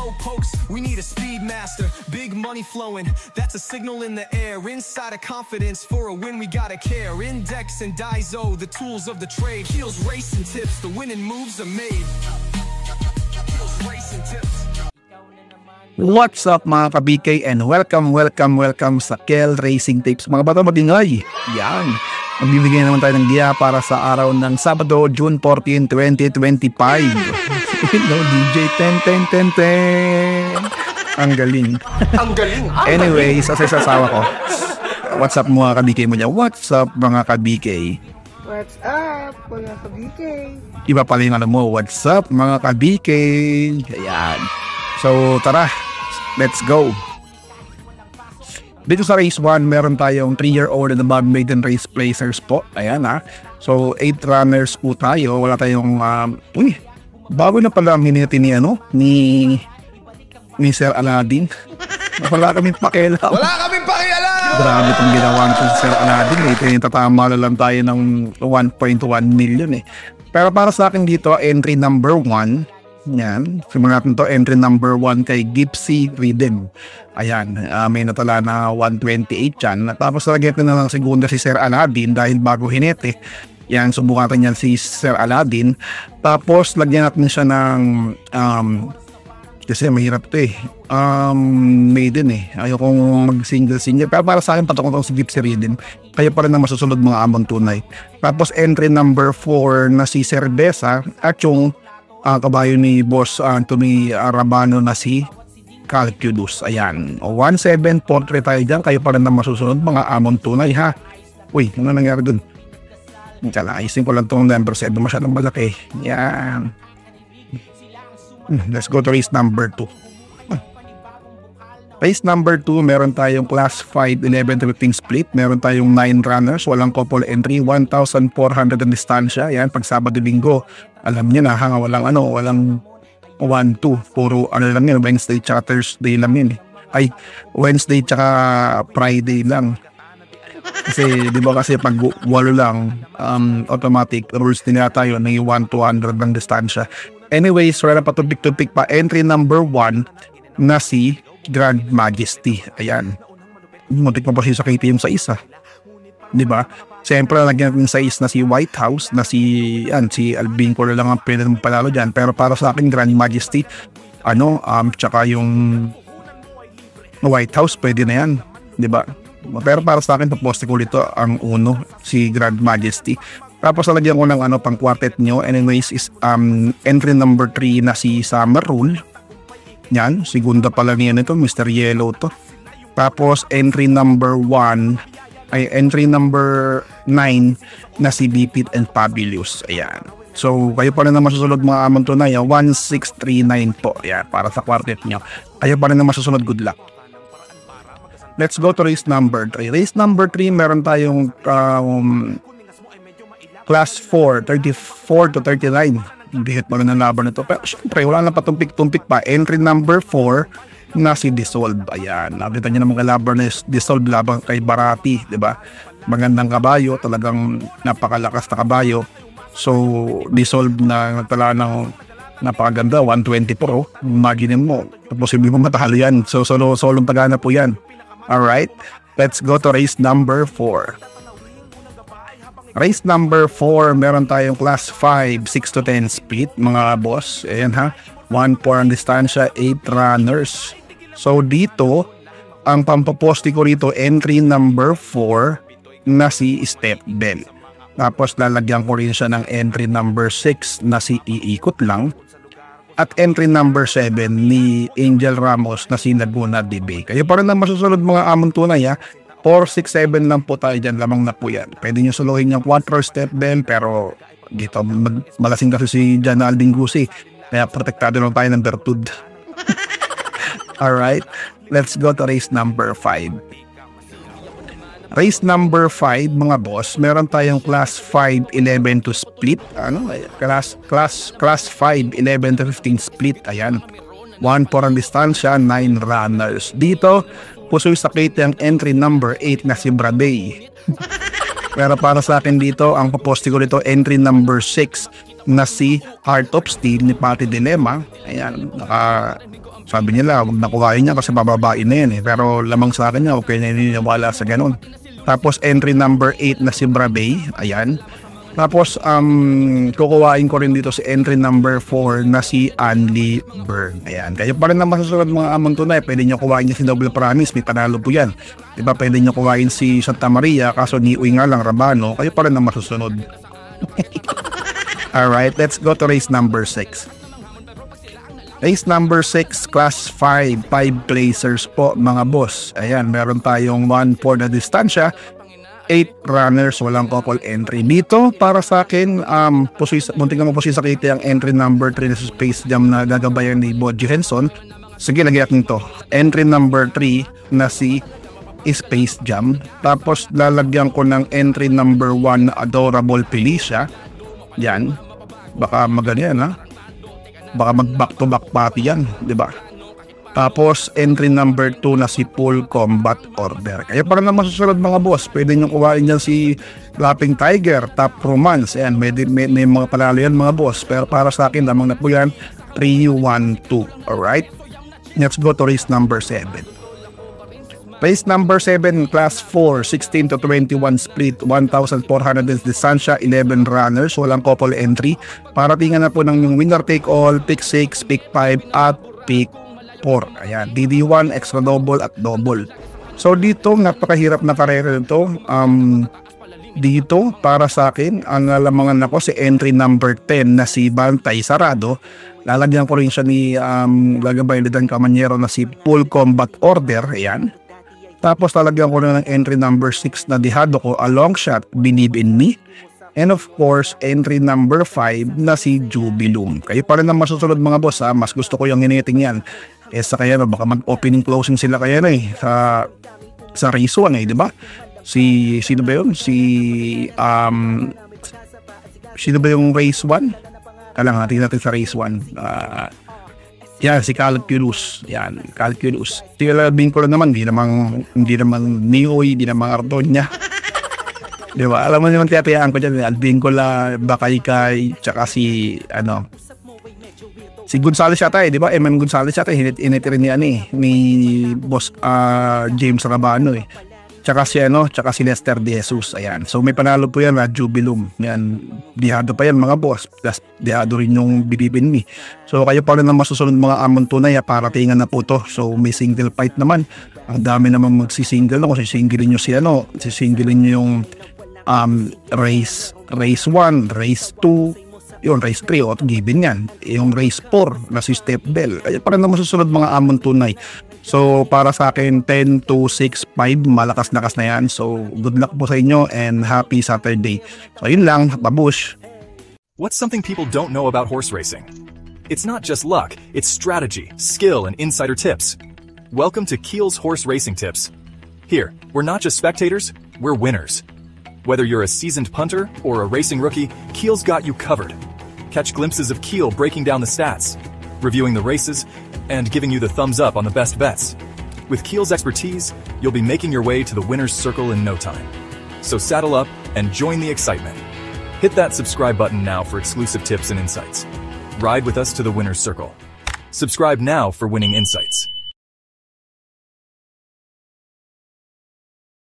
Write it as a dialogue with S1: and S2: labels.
S1: slow pokes, we need a speed master. Big money flowing, that's a signal in the air. Inside of confidence, for a win we gotta care. Index and Daiso, the tools of the trade. Heels, racing tips, the winning moves are made. Heels, racing tips.
S2: What's up mga ka-BK and welcome sa Kel Racing Tips. Mga bata magingay, yan. Magbibigay naman tayo ng giya para sa araw ng Sabado, June 14, 2025. No, DJ, ten. Ang galing. Anyways, sa sasawa ko. What's up mga ka-BK mo dyan? What's up mga ka-BK?
S3: What's up mga ka-BK?
S2: Iba pala yung mo, what's up mga ka-BK? Ayan. So tara, let's go. Dito sa race 1, meron tayong 3-year-old and above maiden race placers po. Ayan ha. So 8 runners po tayo. Wala tayong bago na pala ang hiniti ni Sir Aladdin. Wala kaming pakialam. Grabe itong ginawa nito si Sir Aladdin. Tatama na lang tayo ng 1.1 million eh. Pero para sa akin dito, entry number 1. Yan, simulan natin to. Entry number 1 kay Gypsy Rhythm. Ayan, may natala na 128 yan. Tapos lagyan na lang segunda si Sir Aladdin dahil bago hinete. Yan, subukan natin yan si Sir Aladdin. Tapos lagyan natin siya ng kasi mahirap to eh. Maiden eh. Ayokong mag-single. Pero para sa akin, patok ko si Gypsy Rhythm. Kaya pa rin ang masusunod mga amang tunay. Tapos entry number 4 na si Cerveza at yung kabayo ni Boss Anthony Arabano na si Calculus. Ayan. 1-7 portrait tayo dyan. Kayo pa rin na masusunod mga amon tunay ha. Uy, ano nangyari dun? Ayusin ko lang itong number 7. Masyadong malaki. Yan. Let's go to race number 2. Race number 2, meron tayong class 5 11-15 split. Meron tayong 9 runners. Walang couple entry. 1,400 ang distansya. Yan, pag Sabado-Linggo. Alam niyo na, walang 1-2. Puro lang yun. Wednesday tsaka Thursday lang yun. Ay, Wednesday tsaka Friday lang. Kasi, di ba kasi pag 8 lang, automatic rules din yata yun. Nang 1-200 ang distansya. Anyways, wala pa tupik pa. Entry number 1 na si Grand Majesty. Ayan. Muntik pa pa siya sa KTM sa isa. Diba? Siyempre, lagyan natin sa is na si White House, na si Alvin ko lang ang pwede mong panalo dyan. Pero para sa akin, Grand Majesty, tsaka yung White House, pwede na yan. Diba? Pero para sa akin, paposte ko dito ang uno, si Grand Majesty. Tapos nalagyan ko ng pang quartet nyo. Anyways, is entry number 3 na si Summer Rule. Yan, segunda pala niya nito, Mr. Yellow to. Tapos entry number 9 na si Bipit and Fabulous. Ayan. So, kayo pa rin na masusunod mga amon tunay. 1639 po. Ayan, para sa quartet nyo. Kayo pa rin na masusunod. Good luck. Let's go to race number 3. Race number 3, meron tayong class 4, 34 to 39. Bihit pa rin ang laban nito. Pero syempre, wala na patumpik-tumpik pa. Entry number 4 na si Dissolve. Ayan. Nakita niyo na mga laban na Dissolve laban kay Barati. Diba? Magandang kabayo. Talagang napakalakas na kabayo. So, Dissolve na nagtala ng napakaganda. 120 Pro. Imagine mo. Posible mo matalo yan. So, solong tagana po yan. Alright. Let's go to race number 4. Race number 4, meron tayong class 5, 6 to 10 split, mga boss. Ayan ha, 1-4 ang distansya, 8 runners. So dito, ang pampaposti ko rito, entry number 4 na si Step Bell. Tapos lalagyan ko rin siya ng entry number 6 na si Iikot Lang. At entry number 7 ni Angel Ramos na si Laguna DB. Kayo pa rin na masusunod mga amon tunay ha. 4-6-7 lang po tayo dyan, lamang na po yan. Pwede nyo suluhin yung 4 step bell, pero dito malasing kasi si Jan Alding Gusi. Kaya protektado lang tayo ng bertud. Alright, let's go to race number 5. Race number 5 mga boss, meron tayong class 5 11 to split. Class 5 11 to 15 split. Ayan. 1-4 ang distansya, 9 runners. Dito, pusoy sa plate ang entry number 8 na si Brabay. Pero para sa akin dito, ang paposti ko dito, entry number 6 na si Heart of Steel ni Patty Dilemma. Ayan, Sabi nila, huwag nakuhain niya kasi bababain na yan eh. Pero lamang sa akin niya, okay na naniniwala sa ganun. Tapos entry number 8 na si Bravey, ayan. Tapos kukuhain ko rin dito si entry number 4 na si Anli Byrne. Ayan, kayo pa rin na masusunod mga amon tunay. Pwede nyo kuhain niya si Double Promise, may panalo po yan. Diba, pwede nyo kuhain si Santa Maria, kaso ni Uy nga lang Rabano, kayo pa rin na masusunod. Alright, let's go to race number 6. Race number 6, class 5, 5 placers po mga boss. Ayan, meron tayong 1-4 na distansya, 8 runners, walang couple entry. Dito, para sa akin, muntik na mapusin sa kita yung entry number 3 na Space Jam na gagabayan ni Bodji Henson. Sige, lagyan natin to. Entry number 3 na si Space Jam. Tapos, lalagyan ko ng entry number 1 na Adorable Felicia. Yan. Baka maganyan, ha? Baka mag back to back party yan, di ba? Tapos entry number 2 na si Full Combat Order. Kaya para na masusunod mga boss, pwede nyo kuhain dyan si Lapping Tiger, Top Romance. Ayan, may mga panalo yan mga boss. Pero para sa akin, lamang na po yan, 3-1-2. Alright? Let's go to race number 7. Race number 7, class 4, 16 to 21 split, 1,400 distansya, 11 runners, walang couple entry. Paratingan na po ng yung winner take all, pick 6, pick 5, at pick 4. Ayan, DD1, extra double at double. So dito, napakahirap na karera nito. Dito, para sa akin, ang lamangan ako si entry number 10 na si Bantay Sarado. Lalagyan ko rin siya ni Gagabaylidan Camanyero na si Full Combat Order. Ayan. Tapos lalagyan ko rin ng entry number 6 na Dihado ko, a long shot, Believe in Me. And of course, entry number 5 na si Jubilum. Kayo pa rin ang masusunod mga boss ha. Mas gusto ko yung hiniting yan. Kesa kaya no, baka mag-opening closing sila kaya na eh. Sa race 1 eh, di ba? Sino ba yun? Sino ba yung race 1? Kailangan natin sa race 1. Yan, si Calculus. Yan, Calculus. Sila Bingko naman, hindi naman Nioy, hindi naman Ardonia. Di ba? Alam mo naman tiyatayaan ko dyan, Albincola, Bakaykay, tsaka si Gonzales yata eh, di ba? MM Gonzales yata, initirin ni boss James Rabano eh. Tsaka si Lester De Jesus. Ayan. So may panalo po yan na Jubilum. Yan. Dihado pa yan mga boss. Plus dihado rin yung Believe in Me. So kayo pa rin ang masusunod mga amon tunay para tingan na po to. So may single fight naman. Ang dami naman magsisingle no. Kasi singilin nyo sisingilin nyo yung race 1, race 2, yung race 3 o given yan. Yung race 4 na si Step Bell. Kaya pa rin ang masusunod mga amon tunay. So para sa akin 10 to 6-5 malakas-lakas na yan. So good luck po sa inyo and happy Saturday. So yun lang, babush.
S4: What's something people don't know about horse racing? It's not just luck, it's strategy, skill, and insider tips. Welcome to Keel's Horse Racing Tips. Here, we're not just spectators, we're winners. Whether you're a seasoned punter or a racing rookie, Keel's got you covered. Catch glimpses of Keel breaking down the stats, reviewing the races, and giving you the thumbs up on the best bets. With Keel's expertise, you'll be making your way to the winner's circle in no time. So saddle up and join the excitement. Hit that subscribe button now for exclusive tips and insights. Ride with us to the winner's circle. Subscribe now for winning insights.